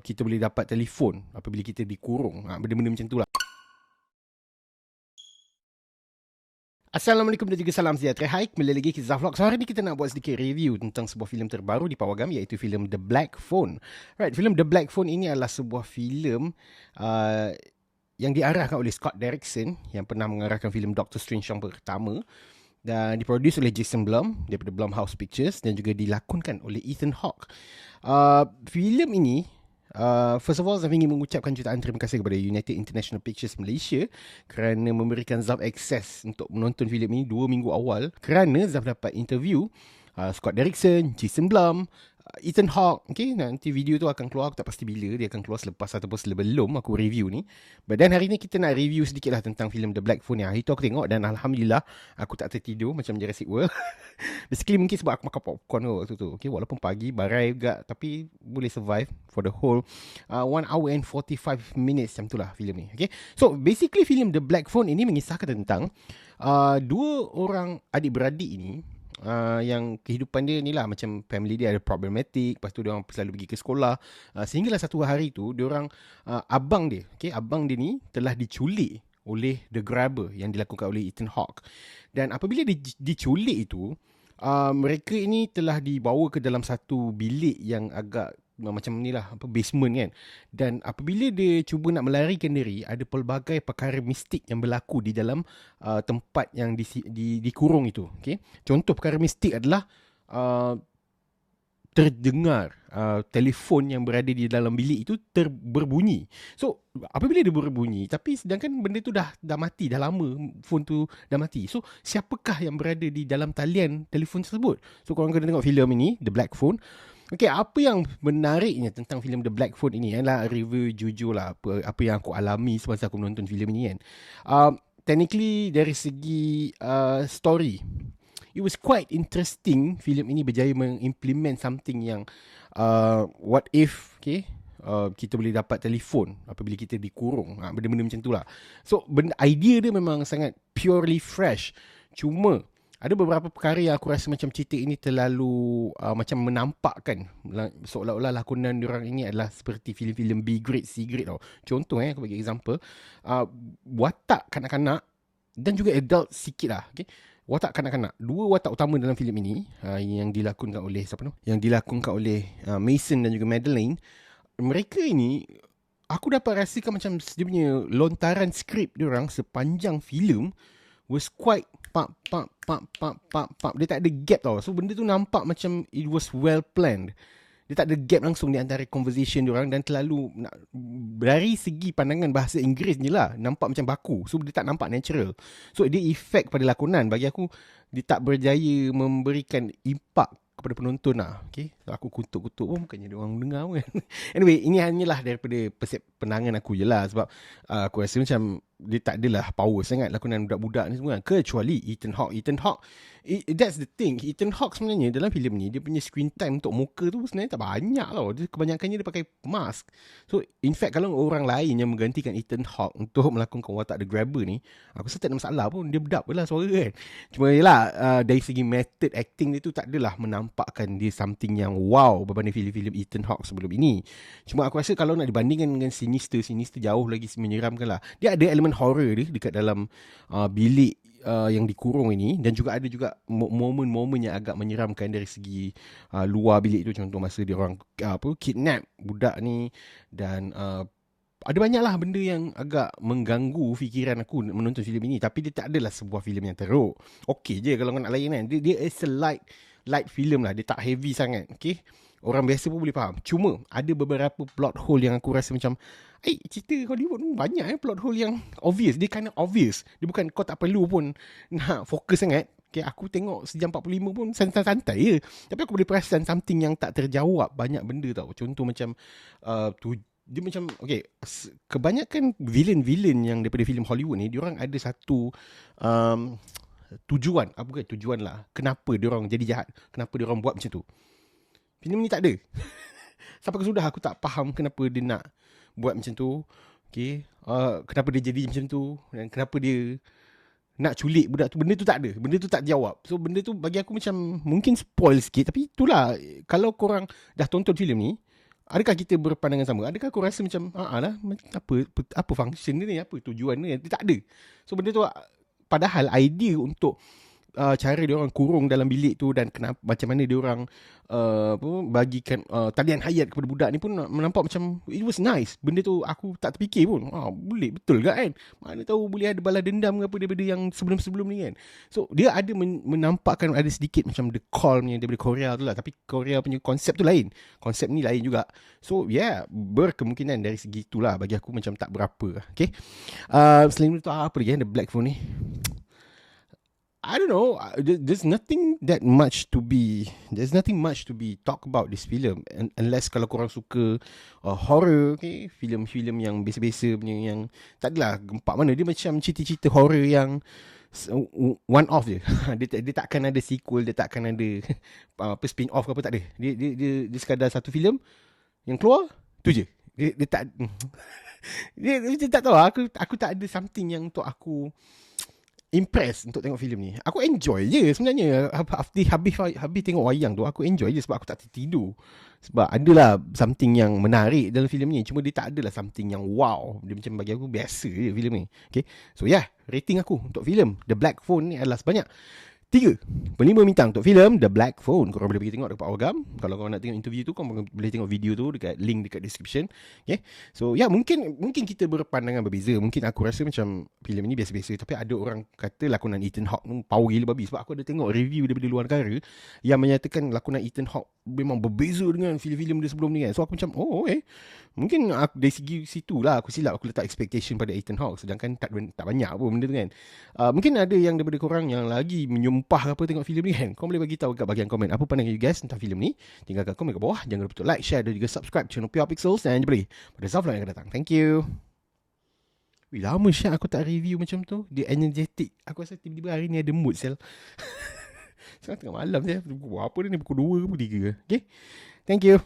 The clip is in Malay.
kita boleh dapat telefon apabila kita dikurung. Benda-benda macam tu lah. Assalamualaikum dan juga salam sejahtera. Hai, kembali lagi ke Zaflog. So, hari ni kita nak buat sedikit review tentang sebuah filem terbaru di Pawagam, iaitu filem The Black Phone. Right, filem The Black Phone ini adalah sebuah filem yang diarahkan oleh Scott Derrickson yang pernah mengarahkan filem Doctor Strange yang pertama, dan diproduce oleh Jason Blum daripada Blumhouse Pictures dan juga dilakonkan oleh Ethan Hawke. Filem ini, first of all, saya ingin mengucapkan jutaan terima kasih kepada United International Pictures Malaysia kerana memberikan Zaf akses untuk menonton filem ini 2 minggu awal, kerana Zaf dapat interview Scott Derrickson, Jason Blum, Ethan Hawke. Okay, nanti video tu akan keluar, aku tak pasti bila dia akan keluar, selepas ataupun sebelum aku review ni. Dan hari ni kita nak review sedikit lah tentang filem The Black Phone yang hari tu aku tengok, dan Alhamdulillah aku tak tertidur macam Jurassic World. Basically mungkin sebab aku makan popcorn waktu tu. Okay, walaupun pagi barai juga, tapi boleh survive for the whole 1 hour and 45 minutes macam tu lah filem ni. Okay, so basically filem The Black Phone ini mengisahkan tentang dua orang adik-beradik ini, yang kehidupan dia ni lah macam family dia ada problematik. Lepas tu dia orang selalu pergi ke sekolah, sehinggalah satu hari tu dia orang, abang dia ni telah diculik oleh The Grabber yang dilakukan oleh Ethan Hawke. Dan apabila diculik itu, mereka ini telah dibawa ke dalam satu bilik yang agak macam ni lah, basement kan. Dan apabila dia cuba nak melarikan diri, ada pelbagai perkara mistik yang berlaku di dalam tempat yang dikurung itu. Okay? Contoh perkara mistik adalah terdengar telefon yang berada di dalam bilik itu berbunyi. So apabila dia berbunyi, tapi sedangkan benda tu dah mati, dah lama phone tu dah mati. So siapakah yang berada di dalam talian telefon tersebut? So korang kena tengok filem ini, The Black Phone. Okay, apa yang menariknya tentang filem The Black Phone ini adalah review jujur lah, apa yang aku alami semasa aku menonton filem ini kan. Technically dari segi story, it was quite interesting. Filem ini berjaya mengimplement something yang what if, okay, kita boleh dapat telefon apabila kita dikurung. Benda-benda macam tu lah. So idea dia memang sangat purely fresh. Cuma ada beberapa perkara yang aku rasa macam cerita ini terlalu macam menampakkan seolah-olah lakonan diorang ini adalah seperti filem-filem B grade, C grade tau. Contoh aku bagi example, watak kanak-kanak dan juga adult sikit lah. Okay? Watak kanak-kanak, dua watak utama dalam filem ini, yang dilakonkan oleh siapa tu? Yang dilakonkan oleh Mason dan juga Madeline. Mereka ini aku dapat rasakan macam dia punya lontaran skrip diorang sepanjang filem was quite pap. Dia tak ada gap tau. So benda tu nampak macam it was well planned. Dia tak ada gap langsung di antara conversation diorang, dan terlalu dari segi pandangan bahasa Inggeris je lah nampak macam baku. So dia tak nampak natural. So dia effect pada lakonan bagi aku, dia tak berjaya memberikan impak kepada penonton lah. Okay? So, aku kutuk-kutuk pun bukannya dia orang dengar pun. Anyway, ini hanyalah daripada penangan aku je lah. Sebab aku rasa macam dia tak adalah power sangat lakonan budak-budak ni semua kan. Kecuali Ethan Hawke, that's the thing. Ethan Hawke sebenarnya dalam filem ni, dia punya screen time untuk muka tu sebenarnya tak banyak tau. Dia kebanyakannya dia pakai mask. So in fact kalau orang lain yang menggantikan Ethan Hawke untuk melakonkan watak The Grabber ni, aku rasa tak ada masalah pun. Dia bedap je lah suara kan. Cuma yelah, dari segi method acting dia tu tak adalah menampakkan dia something yang wow berbanding filem-filem Ethan Hawke sebelum ini. Cuma aku rasa kalau nak dibandingkan dengan Sinister jauh lagi menyeramkan lah. Dia ada elemen horror dia dekat dalam bilik yang dikurung ini, dan juga ada juga momen-momen yang agak menyeramkan dari segi luar bilik tu. Contoh masa dia orang kidnap budak ni, dan ada banyaklah benda yang agak mengganggu fikiran aku menonton filem ini. Tapi dia tak adalah sebuah filem yang teruk. Okey je kalau nak layan kan. Dia is a light film lah. Dia tak heavy sangat. Okay, orang biasa pun boleh faham. Cuma ada beberapa plot hole yang aku rasa macam cerita Hollywood pun banyak plot hole yang obvious. Dia kind of obvious. Dia bukan kau tak perlu pun nak fokus sangat. Okay, aku tengok sejam 45 pun santai-santai je. Tapi aku boleh perasan something yang tak terjawab. Banyak benda tau. Contoh macam dia macam, okay, kebanyakan villain-villain yang daripada filem Hollywood ni, diorang ada satu tujuan. Bukan tujuan lah, kenapa diorang jadi jahat, kenapa diorang buat macam tu. Filem ni tak ada. Sampai ke sudah aku tak faham kenapa dia nak buat macam tu. Okay, kenapa dia jadi macam tu, dan kenapa dia nak culik budak tu. Benda tu tak ada. Benda tu tak jawab. So benda tu bagi aku macam mungkin spoil sikit. Tapi itulah, kalau korang dah tonton filem ni, adakah kita berpandangan sama? Adakah aku rasa macam lah, apa function dia ni, apa tujuan dia? Dia tak ada. So benda tu, padahal idea untuk cara dia orang kurung dalam bilik tu dan kenapa, macam mana dia orang bagikan talian hayat kepada budak ni pun menampak macam it was nice. Benda tu aku tak terfikir pun. Boleh betul ke kan? Mana tahu boleh ada balas dendam ke apa daripada yang sebelum-sebelum ni kan. So dia ada menampakkan ada sedikit macam the call punya daripada Korea tu lah, tapi Korea punya konsep tu lain. Konsep ni lain juga. So yeah, berkemungkinan dari segi itulah bagi aku macam tak berapa. Okay. Selain itu apa lagi the Black Phone ni? I don't know. There's nothing much to be talk about this film, unless kalau korang suka horror, okay, filem-filem yang biasa-biasa punya, yang tak adalah gempak mana, dia macam cerita-cerita horror yang one off je. dia takkan ada sequel, dia takkan ada apa spin off ke apa, tak ada. Dia sekadar satu filem yang keluar tu je. Dia tak dia tak tahu, aku tak ada something yang untuk aku impress untuk tengok filem ni. Aku enjoy je sebenarnya. Habis tengok wayang tu, aku enjoy je sebab aku tak tertidur. Sebab adalah something yang menarik dalam filem ni. Cuma dia tak adalah something yang wow. Dia macam bagi aku biasa je filem ni. Okay. So yeah, rating aku untuk filem The Black Phone ni adalah sebanyak 3.5 bintang untuk filem The Black Phone. Korang boleh pergi tengok dekat Awagam. Kalau korang nak tengok interview tu, korang boleh tengok video tu dekat link dekat description. Okay. So ya, mungkin kita berpandangan berbeza. Mungkin aku rasa macam filem ni biasa-biasa, tapi ada orang kata lakonan Ethan Hawke power gila babi. Sebab aku ada tengok review daripada luar negara yang menyatakan lakonan Ethan Hawke memang berbeza dengan filem-filem dia sebelum ni kan. So aku macam mungkin aku, dari segi situ lah aku silap, aku letak expectation pada Ethan Hawke, sedangkan tak banyak pun benda tu kan. Mungkin ada yang daripada korang yang lagi menyumpah apa tengok filem ni kan. Korang boleh bagi tahu kat bahagian komen apa pandangan you guys tentang filem ni. Tinggalkan komen kat bawah. Jangan lupa untuk like, share dan juga subscribe channel Pure Pixels, dan jumpa lagi pada Zaflan yang akan datang. Thank you. Lama Syak aku tak review macam tu. Dia energetic. Aku rasa tiba-tiba hari ni ada mood sel. Sekarang tengah malam je. Pukul apa ni? Pukul 2 ke pukul 3 ke? Okay. Thank you.